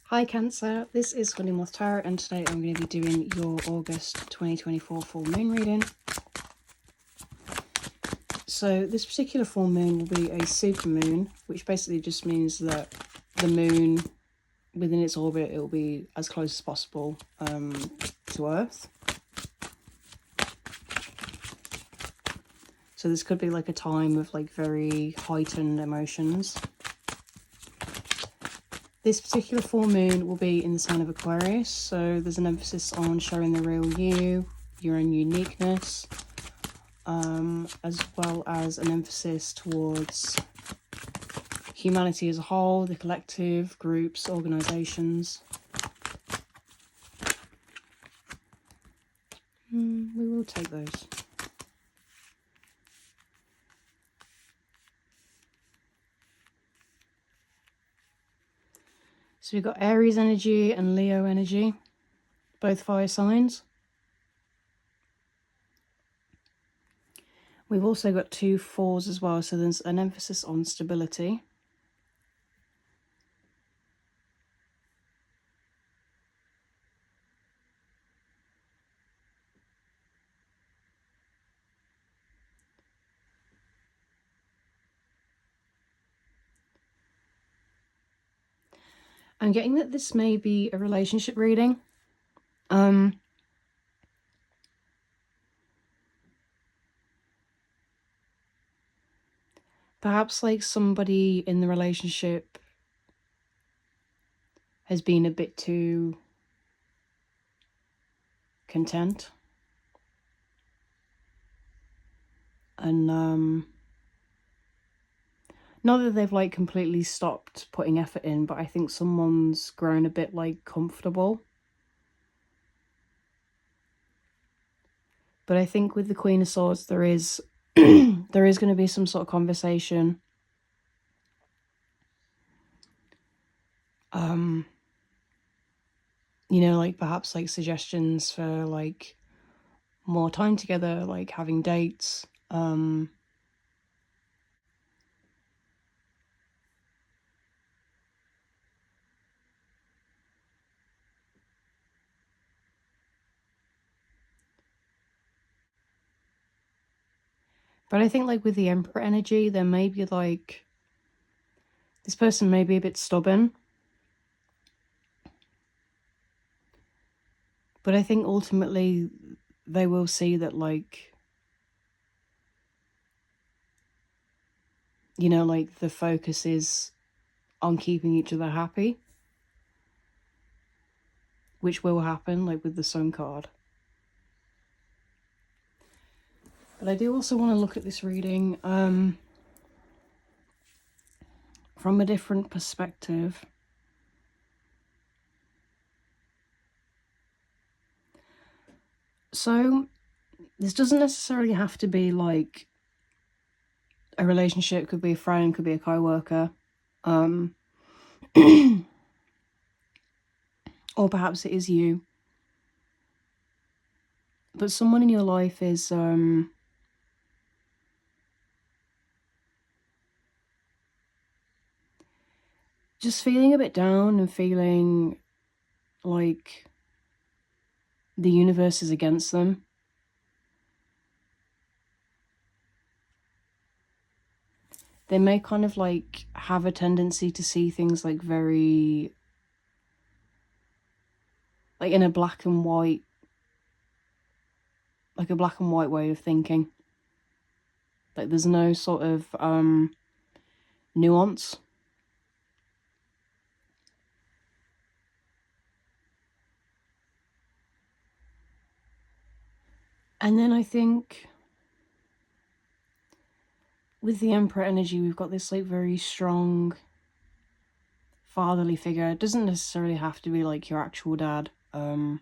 Hi Cancer, this is Honeymoth Tarot and today I'm going to be doing your August 2024 full moon reading. So this particular full moon will be a super moon, which basically just means that the moon within its orbit, it will be as close as possible to Earth. So this could be like a time of like very heightened emotions. This particular full moon will be in the sign of Aquarius, so there's an emphasis on showing the real you, your own uniqueness, as well as an emphasis towards humanity as a whole, the collective, groups, organisations. We will take those. So we've got Aries energy and Leo energy, both fire signs. We've also got 2 4s as well, so there's an emphasis on stability. I'm getting that this may be a relationship reading. Perhaps like somebody in the relationship has been a bit too content. And not that they've like completely stopped putting effort in, but I think someone's grown a bit like comfortable. But I think with the Queen of Swords, there is there is going to be some sort of conversation. You know, like perhaps like suggestions for like more time together, like having dates. But I think like with the Emperor energy, there may be like, this person may be a bit stubborn. But I think ultimately they will see that like, you know, like the focus is on keeping each other happy. Which will happen like with the Sun card. But I do also want to look at this reading from a different perspective. So this doesn't necessarily have to be like a relationship, could be a friend, could be a co-worker. Or perhaps it is you. But someone in your life is just feeling a bit down and feeling like the universe is against them. They may kind of like have a tendency to see things like very, like in a black and white, like a black and white way of thinking. Like there's no sort of nuance. And then I think with the Emperor energy, we've got this like very strong fatherly figure. It doesn't necessarily have to be like your actual dad. But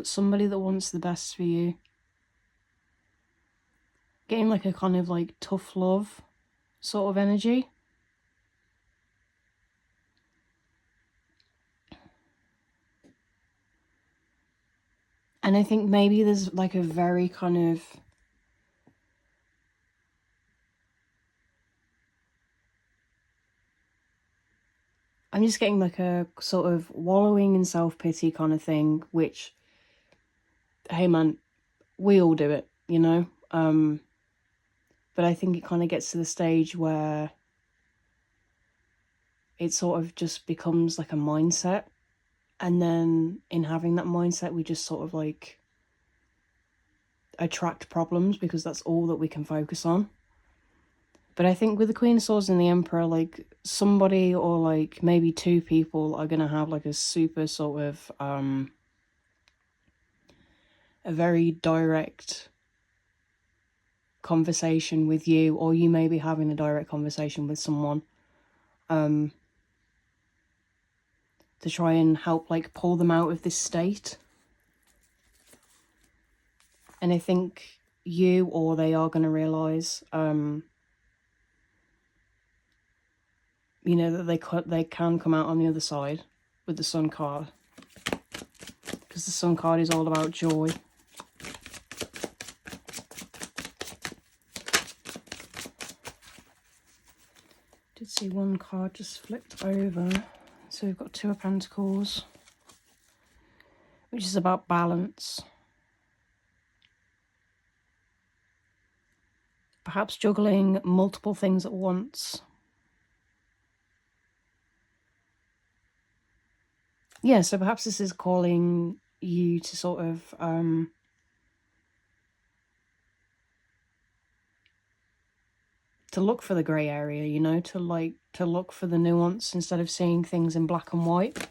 somebody that wants the best for you. Getting like a kind of like tough love sort of energy. And I think maybe there's like a very kind of I'm just getting like a sort of wallowing in self-pity kind of thing, which, hey man, we all do it, you know? But I think it kind of gets to the stage where it sort of just becomes like a mindset. And then in having that mindset, we just sort of like attract problems because that's all that we can focus on. But I think with the Queen of Swords and the Emperor, like somebody or like maybe two people are going to have like a super sort of a very direct conversation with you, or you may be having a direct conversation with someone to try and help like pull them out of this state. And I think you or they are going to realize you know, that they can come out on the other side with the Sun card, because the Sun card is all about joy. Did see one card just flipped over, so we've got Two of Pentacles, which is about balance. Perhaps juggling multiple things at once. Yeah, so perhaps this is calling you to sort of to look for the grey area, you know, to look for the nuance instead of seeing things in black and white.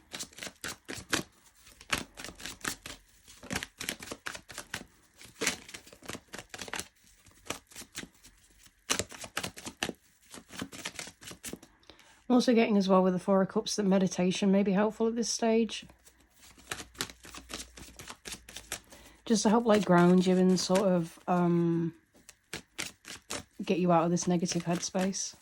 I'm also getting as well with the Four of Cups that meditation may be helpful at this stage. Just to help like ground you and sort of get you out of this negative headspace.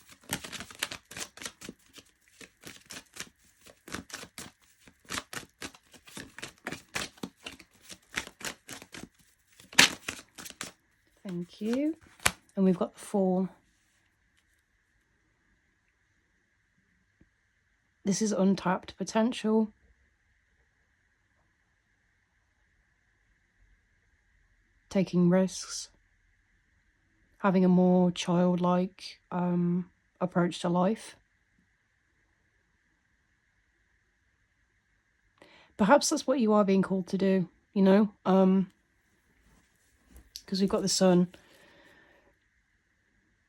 Thank you. And we've got the Fool. This is untapped potential. Taking risks. Having a more childlike approach to life. Perhaps that's what you are being called to do, you know? Because we've got the Sun,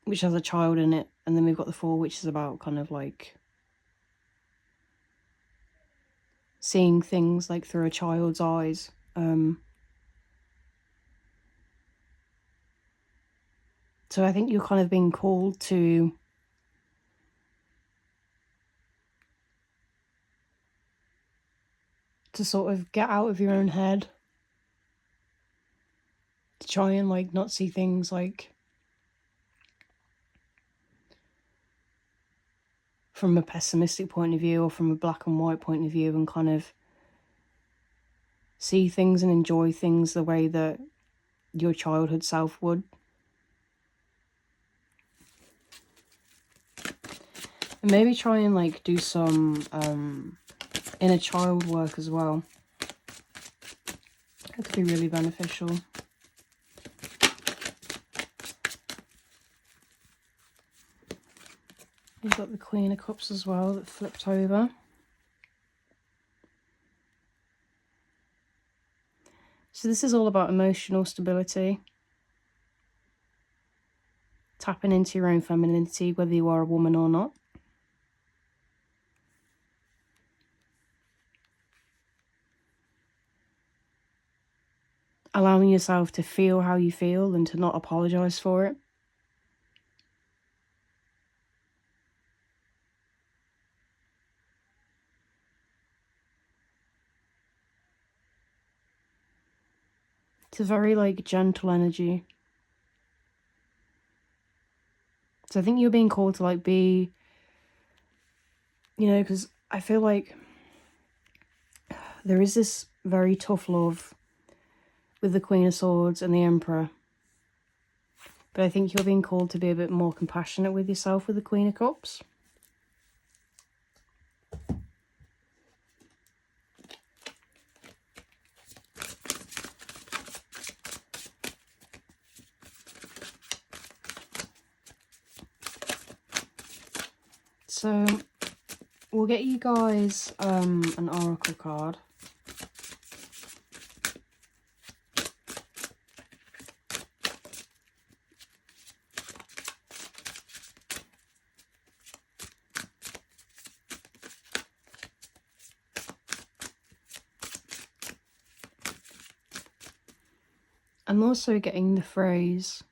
which has a child in it, and then we've got the Fool, which is about kind of like seeing things like through a child's eyes. So I think you're kind of being called to sort of get out of your own head, to try and like not see things like from a pessimistic point of view or from a black and white point of view, and kind of see things and enjoy things the way that your childhood self would. And maybe try and like do some inner child work as well. That could be really beneficial. We've got the Queen of Cups as well that flipped over. So this is all about emotional stability. Tapping into your own femininity, whether you are a woman or not. Allowing yourself to feel how you feel and to not apologise for it. It's a very like gentle energy. So I think you're being called to like be, you know, because I feel like there is this very tough love with the Queen of Swords and the Emperor. But I think you're being called to be a bit more compassionate with yourself with the Queen of Cups. so we'll get you guys an oracle card. I'm also getting the phrase,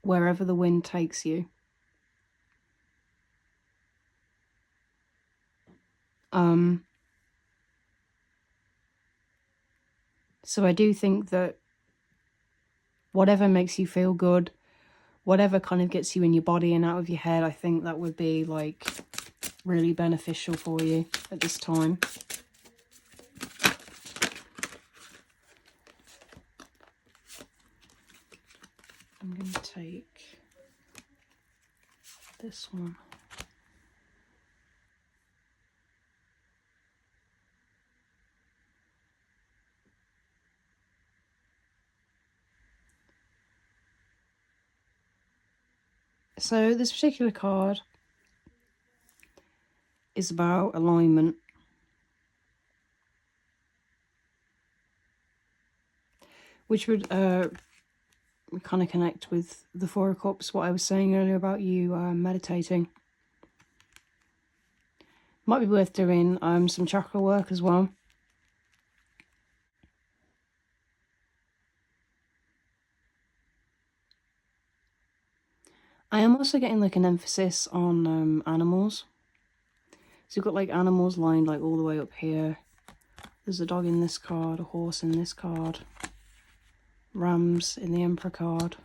wherever the wind takes you. So I do think that whatever makes you feel good, whatever kind of gets you in your body and out of your head, I think that would be like really beneficial for you at this time. I'm going to take this one. So this particular card is about alignment. Which would kind of connect with the Four of Cups, what I was saying earlier about you meditating. Might be worth doing some chakra work as well. I am also getting like an emphasis on animals. So you've got like animals lined like all the way up here. There's a dog in this card, a horse in this card, rams in the Emperor card.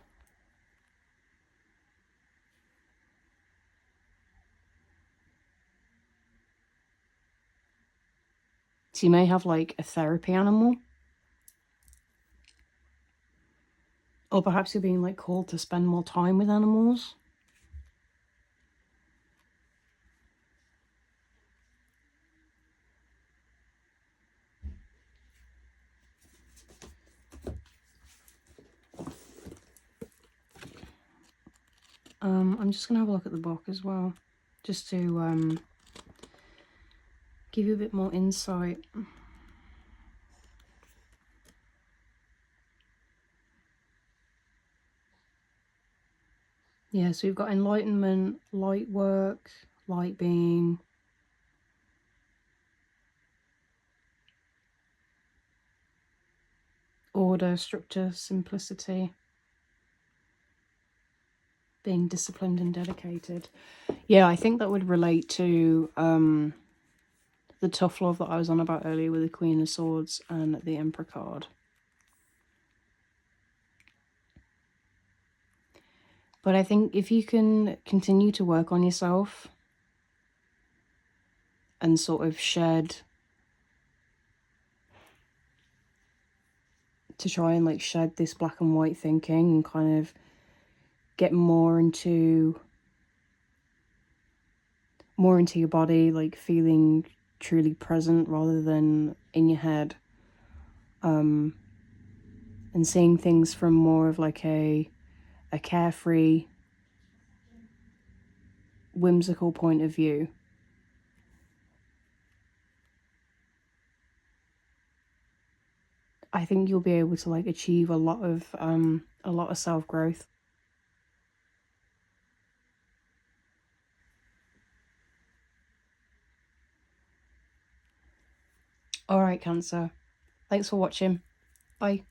So you may have like a therapy animal. Or perhaps you're being like called to spend more time with animals. I'm just going to have a look at the book as well, just to give you a bit more insight. Yeah, so we've got enlightenment, light work, light being, order, structure, simplicity, being disciplined and dedicated. Yeah, I think that would relate to the tough love that I was on about earlier with the Queen of Swords and the Emperor card. But I think if you can continue to work on yourself and sort of shed, to try and like shed this black and white thinking and kind of get more into your body, like feeling truly present rather than in your head, and seeing things from more of like a carefree, whimsical point of view. I think you'll be able to like achieve a lot of self-growth. All right, Cancer. Thanks for watching. Bye.